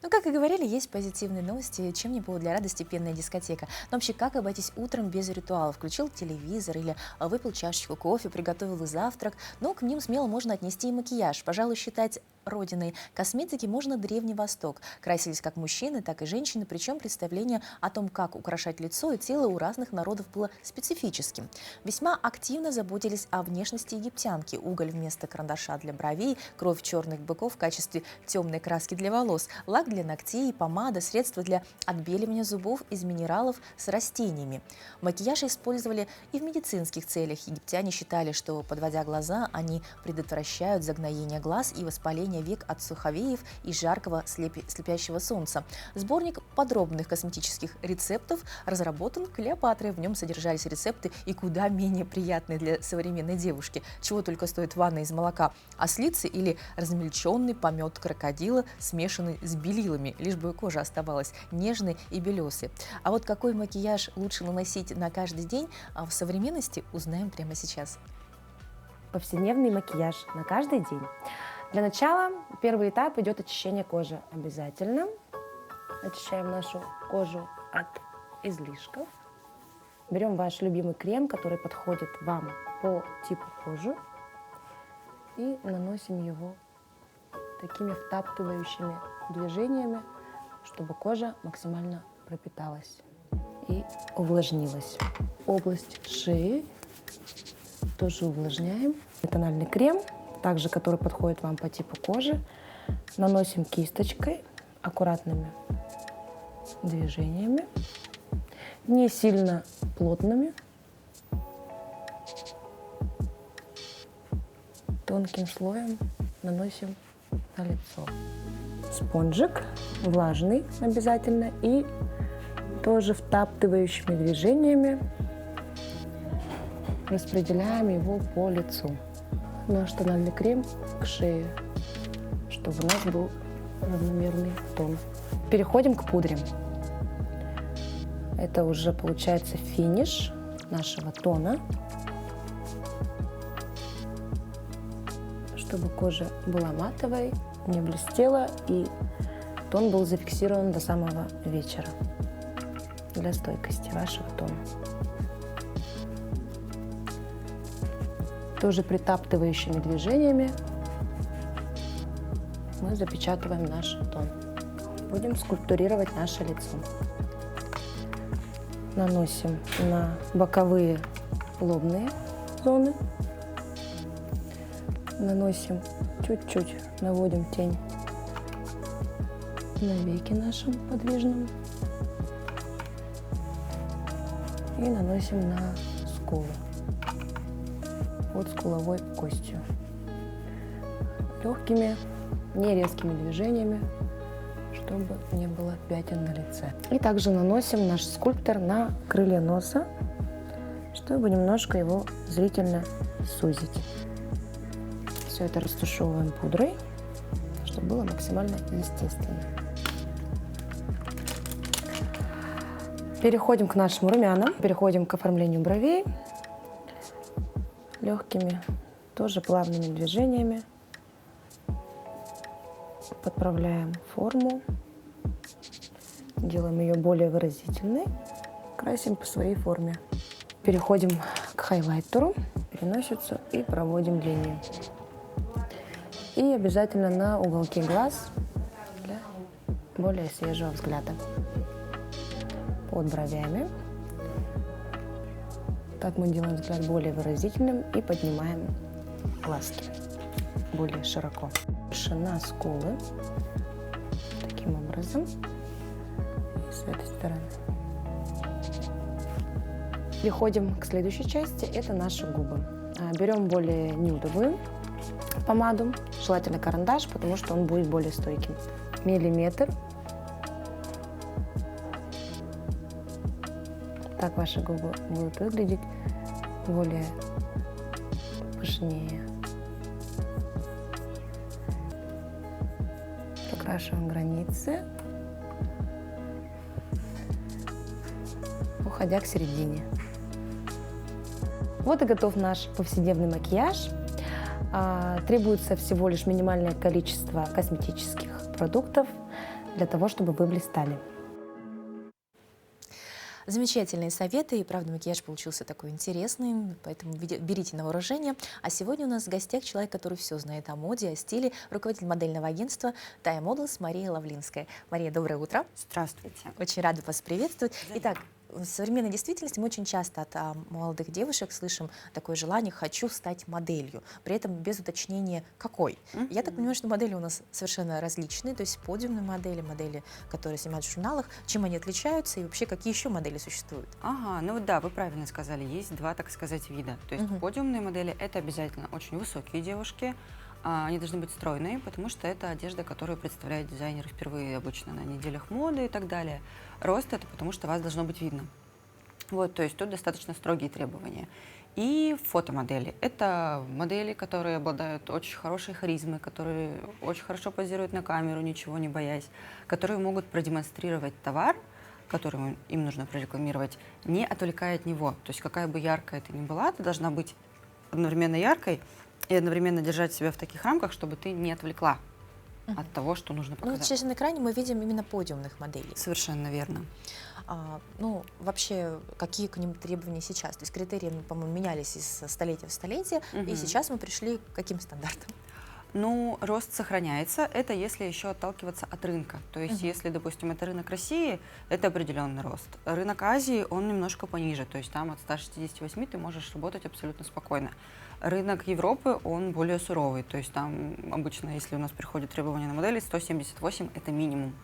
Ну, как и говорили, есть позитивные новости, чем не повод для радости пенная дискотека. Но вообще, как обойтись утром без ритуала? Включил телевизор или выпил чашечку кофе, приготовил завтрак. Но к ним смело можно отнести и макияж. Пожалуй, считать родиной косметики можно Древний Восток. Красились как мужчины, так и женщины, причем представление о том, как украшать лицо и тело у разных народов было специфическим. Весьма активно заботились о внешности египтянки. Уголь вместо карандаша для бровей, кровь черных быков в качестве темной краски для волос, лак для ногтей, помада, средства для отбеливания зубов из минералов с растениями. Макияж использовали и в медицинских целях. Египтяне считали, что, подводя глаза, они предотвращают загноение глаз и воспаление век от суховеев и жаркого слепящего солнца. Сборник подробных косметических рецептов разработан Клеопатрой. В нем содержались рецепты и куда менее приятные для современной девушки. Чего только стоит ванна из молока ослицы или размельченный помет крокодила, смешанный с белилами, лишь бы кожа оставалась нежной и белесой. А вот какой макияж лучше наносить на каждый день, в современности узнаем прямо сейчас. Повседневный макияж на каждый день. Для начала первый этап идет очищение кожи. Обязательно очищаем нашу кожу от излишков. Берем ваш любимый крем, который подходит вам по типу кожи, и наносим его такими втаптывающими движениями, чтобы кожа максимально пропиталась и увлажнилась. Область шеи тоже увлажняем. Тональный крем, также который подходит вам по типу кожи, наносим кисточкой аккуратными движениями, не сильно плотными, тонким слоем наносим на лицо. Спонжик влажный обязательно и тоже втаптывающими движениями распределяем его по лицу. Наш тональный крем к шее, чтобы у нас был равномерный тон. Переходим к пудре. Это уже получается финиш нашего тона, чтобы кожа была матовой, не блестела и тон был зафиксирован до самого вечера для стойкости вашего тона. Тоже притаптывающими движениями мы запечатываем наш тон. Будем скульптурировать наше лицо. Наносим на боковые лобные зоны. Наносим чуть-чуть, наводим тень на веки нашим подвижным. И наносим на скулы под скуловой костью. Легкими, не резкими движениями, чтобы не было пятен на лице. И также наносим наш скульптор на крылья носа, чтобы немножко его зрительно сузить. Все это растушевываем пудрой, чтобы было максимально естественно. Переходим к нашим румянам, переходим к оформлению бровей. Легкими, тоже плавными движениями подправляем форму, делаем ее более выразительной, красим по своей форме. Переходим к хайлайтеру, переносицу и проводим линию. И обязательно на уголки глаз для более свежего взгляда. Под бровями. Так мы делаем взгляд более выразительным и поднимаем глазки более широко. Дальше на скулы. Таким образом. И с этой стороны. Переходим к следующей части. Это наши губы. Берем более нюдовую помаду, желательно карандаш, потому что он будет более стойким. Миллиметр. Так ваши губы будут выглядеть более пышнее. Прокрашиваем границы, уходя к середине. Вот и готов наш повседневный макияж. Требуется всего лишь минимальное количество косметических продуктов для того, чтобы вы блистали. Замечательные советы, и правда макияж получился такой интересный, поэтому берите на вооружение. А сегодня у нас в гостях человек, который все знает о моде, о стиле, руководитель модельного агентства Taya Models Мария Лавлинская. Мария, доброе утро. Здравствуйте. Очень рада вас приветствовать. Итак, в современной действительности мы очень часто от молодых девушек слышим такое желание «хочу стать моделью», при этом без уточнения какой. Я так понимаю, что модели у нас совершенно различные, то есть подиумные модели, модели, которые снимают в журналах. Чем они отличаются и вообще какие еще модели существуют? Ага, ну да, вы правильно сказали, есть два, так сказать, вида. То есть подиумные модели — это обязательно очень высокие девушки, они должны быть стройные, потому что это одежда, которую представляет дизайнер впервые обычно на неделях моды и так далее. Рост — это потому что вас должно быть видно. Вот, то есть тут достаточно строгие требования. И фотомодели — это модели, которые обладают очень хорошей харизмой, которые очень хорошо позируют на камеру, ничего не боясь, которые могут продемонстрировать товар, который им нужно прорекламировать, не отвлекая от него. То есть какая бы яркая ты ни была, ты должна быть одновременно яркой и одновременно держать себя в таких рамках, чтобы ты не отвлекла от того, что нужно Ну, показать. вот сейчас на экране мы видим именно подиумных моделей. Совершенно верно. Ну, вообще, какие к ним требования сейчас? То есть критерии, по-моему, менялись из столетия в столетие, и сейчас мы пришли к каким стандартам? Ну, рост сохраняется, это если еще отталкиваться от рынка. То есть, если, допустим, это рынок России, это определенный рост. Рынок Азии, он немножко пониже, то есть там от 168 ты можешь работать абсолютно спокойно. Рынок Европы, он более суровый, то есть там обычно, если у нас приходят требования на модели, 178 это минимум.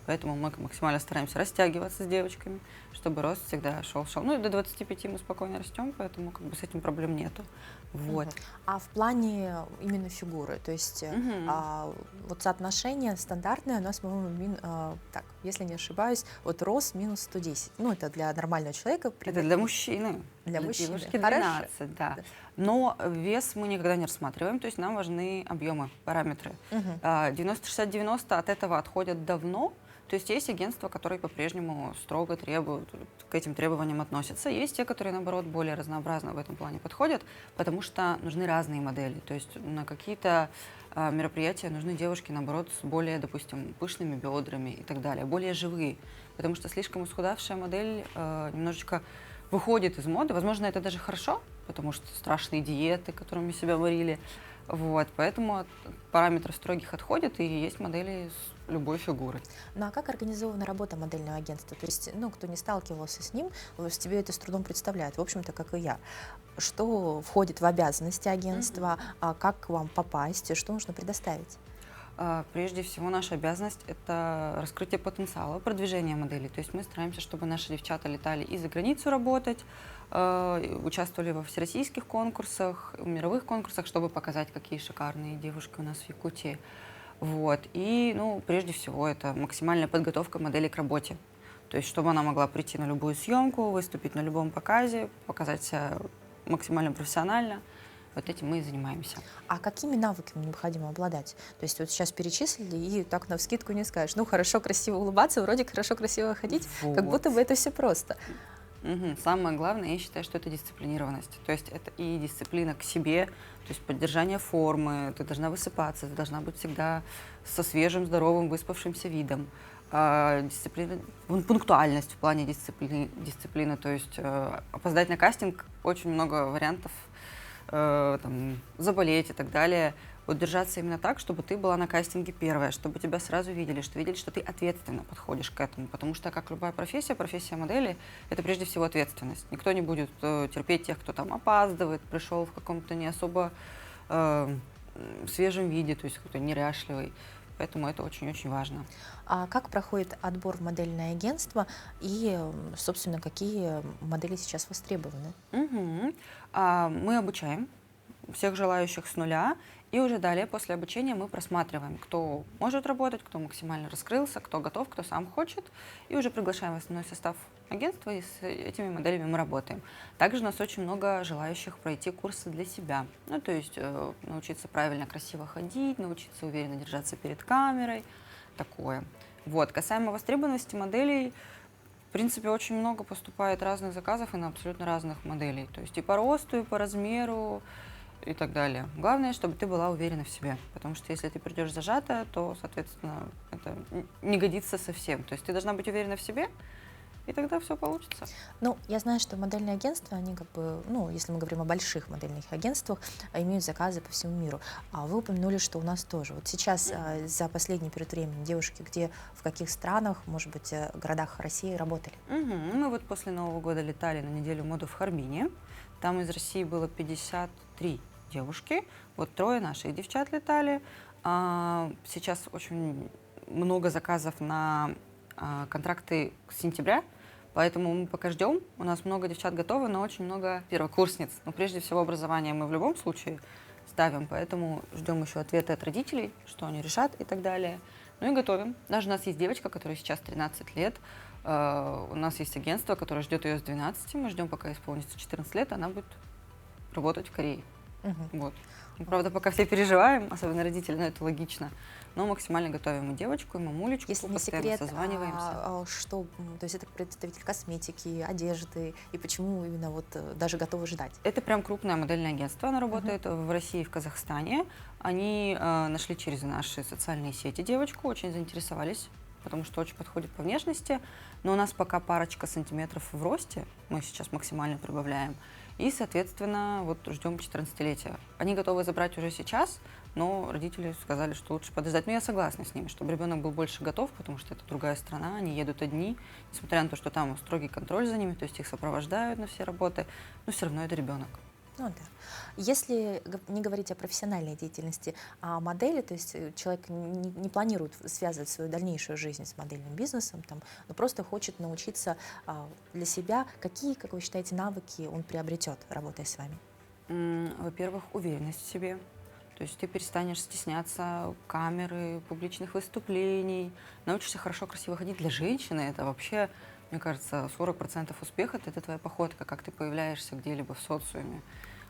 Поэтому мы максимально стараемся растягиваться с девочками, чтобы рост всегда шел. Ну и до 25 мы спокойно растем, поэтому как бы с этим проблем нету. Вот. А в плане именно фигуры, то есть вот соотношение стандартное у нас, по-моему, так, если не ошибаюсь, вот рост минус 110. Ну, это для нормального человека. Это для мужчины. Для мужчины. Девушки 12, да. Но вес мы никогда не рассматриваем, то есть нам важны объемы, параметры. 90-60-90 от этого отходят давно. То есть есть агентства, которые по-прежнему строго требуют, к этим требованиям относятся. Есть те, которые, наоборот, более разнообразно в этом плане подходят, потому что нужны разные модели. То есть на какие-то мероприятия нужны девушки, наоборот, с более, допустим, пышными бедрами и так далее, более живые. Потому что слишком исхудавшая модель немножечко выходит из моды. Возможно, это даже хорошо, потому что страшные диеты, которыми себя морили. Вот, поэтому от параметров строгих отходят, и есть модели с любой фигурой. Ну а как организована работа модельного агентства? То есть, ну, кто не сталкивался с ним, себе это с трудом представляет, в общем-то, как и я. Что входит в обязанности агентства, как к вам попасть, что нужно предоставить? Прежде всего, наша обязанность – это раскрытие потенциала, продвижение моделей. То есть мы стараемся, чтобы наши девчата летали и за границу работать, участвовали во всероссийских конкурсах, мировых конкурсах, чтобы показать, какие шикарные девушки у нас в Якутии. Вот. И, ну, прежде всего, это максимальная подготовка модели к работе. То есть, чтобы она могла прийти на любую съемку, выступить на любом показе, показать себя максимально профессионально. Вот этим мы и занимаемся. А какими навыками необходимо обладать? То есть вот сейчас перечислили, и так навскидку не скажешь. Ну, хорошо, красиво улыбаться, вроде хорошо, красиво ходить, вот. Как будто бы это все просто. Самое главное, я считаю, что это дисциплинированность. То есть это и дисциплина к себе, то есть поддержание формы, ты должна высыпаться, ты должна быть всегда со свежим, здоровым, выспавшимся видом. Дисциплина, пунктуальность в плане дисциплины, то есть опоздать на кастинг, очень много вариантов, там, заболеть и так далее. Вот держаться именно так, чтобы ты была на кастинге первая, чтобы тебя сразу видели, что ты ответственно подходишь к этому. Потому что, как любая профессия модели, это прежде всего ответственность. Никто не будет терпеть тех, кто там опаздывает, пришел в каком-то не особо свежем виде, то есть какой-то неряшливый. Поэтому это очень-очень важно. А как проходит отбор в модельное агентство и, собственно, какие модели сейчас востребованы? Мы обучаем всех желающих с нуля, и уже далее, после обучения, мы просматриваем, кто может работать, кто максимально раскрылся, кто готов, кто сам хочет, и уже приглашаем в основной состав агентства, и с этими моделями мы работаем. Также у нас очень много желающих пройти курсы для себя, ну, то есть научиться правильно, красиво ходить, научиться уверенно держаться перед камерой, такое. Вот. Касаемо востребованности моделей, в принципе, очень много поступает разных заказов и на абсолютно разных моделей, то есть и по росту, и по размеру, и так далее. Главное, чтобы ты была уверена в себе, потому что если ты придешь зажатая, то, соответственно, это не годится совсем. То есть ты должна быть уверена в себе, и тогда все получится. Ну, я знаю, что модельные агентства, они как бы, ну, если мы говорим о больших модельных агентствах, имеют заказы по всему миру. А вы упомянули, что у нас тоже. Вот сейчас за последний период времени девушки где, в каких странах, может быть, городах России работали? Мы вот после Нового года летали на неделю моды в Харбине. Там из России было 53 девушки, вот 3 наших девчат летали. Сейчас очень много заказов на контракты с сентября, поэтому мы пока ждем. У нас много девчат готовы, но очень много первокурсниц. Но прежде всего образование мы в любом случае ставим, поэтому ждем еще ответы от родителей, что они решат и так далее. Ну и готовим. Даже у нас есть девочка, которой сейчас 13 лет. У нас есть агентство, которое ждет ее с 12. Мы ждем, пока исполнится 14 лет, она будет работать в Корее. Вот. Ну, правда, пока все переживаем, особенно родители, но это логично. Но максимально готовим и девочку, и мамулечку, если не секрет, что, то есть это представитель косметики, одежды, и почему именно вот даже готовы ждать? Это прям крупное модельное агентство, оно работает в России и в Казахстане. Они нашли через наши социальные сети девочку, очень заинтересовались, потому что очень подходит по внешности. Но у нас пока парочка сантиметров в росте, мы сейчас максимально прибавляем. И, соответственно, вот ждем 14-летия. Они готовы забрать уже сейчас, но родители сказали, что лучше подождать. Но я согласна с ними, чтобы ребенок был больше готов, потому что это другая страна, они едут одни, несмотря на то, что там строгий контроль за ними, то есть их сопровождают на все работы, но все равно это ребенок. Ну да. Если не говорить о профессиональной деятельности, а о модели, то есть человек не планирует связывать свою дальнейшую жизнь с модельным бизнесом, там, но просто хочет научиться для себя, какие, как вы считаете, навыки он приобретет, работая с вами? Во-первых, уверенность в себе. То есть ты перестанешь стесняться камеры, публичных выступлений, научишься хорошо, красиво ходить. Для женщины это вообще, мне кажется, 40% успеха – это твоя походка, как ты появляешься где-либо в социуме.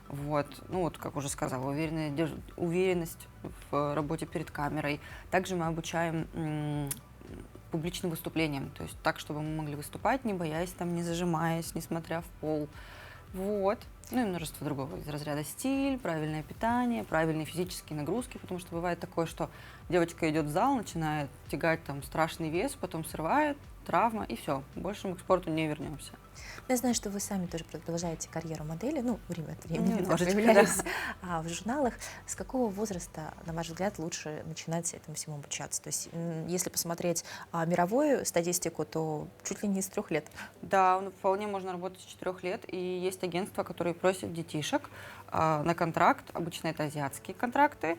Вот. Ну вот, как уже сказала, уверенность в работе перед камерой. Также мы обучаем публичным выступлениям, то есть так, чтобы мы могли выступать, не боясь, там, не зажимаясь, не смотря в пол. Вот. Ну и множество другого из разряда стиль, правильное питание, правильные физические нагрузки, потому что бывает такое, что девочка идет в зал, начинает тягать там страшный вес, потом срывает, травма, и все. Больше мы к спорту не вернемся. Я знаю, что вы сами тоже продолжаете карьеру модели, ну, время от времени Немножечко, появляясь в журналах. С какого возраста, на ваш взгляд, лучше начинать этому всему обучаться? То есть, если посмотреть мировую статистику, то чуть ли не с 3 лет. Да, вполне можно работать с 4 лет, и есть агентства, которые просят детишек на контракт, обычно это азиатские контракты,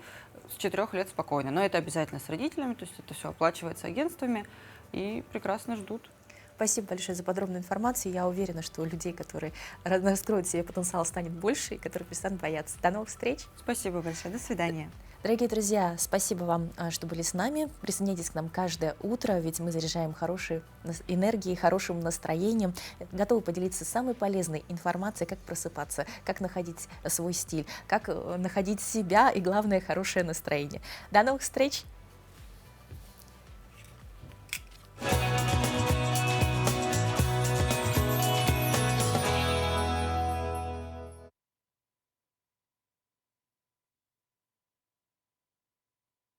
с 4 лет спокойно, но это обязательно с родителями, то есть это все оплачивается агентствами, и прекрасно ждут. Спасибо большое за подробную информацию. Я уверена, что у людей, которые раскроют себе потенциал, станет больше, и которые перестанут бояться. До новых встреч. Спасибо большое. До свидания. Дорогие друзья, спасибо вам, что были с нами. Присоединяйтесь к нам каждое утро, ведь мы заряжаем хорошей энергией, хорошим настроением. Готовы поделиться самой полезной информацией, как просыпаться, как находить свой стиль, как находить себя и, главное, хорошее настроение. До новых встреч!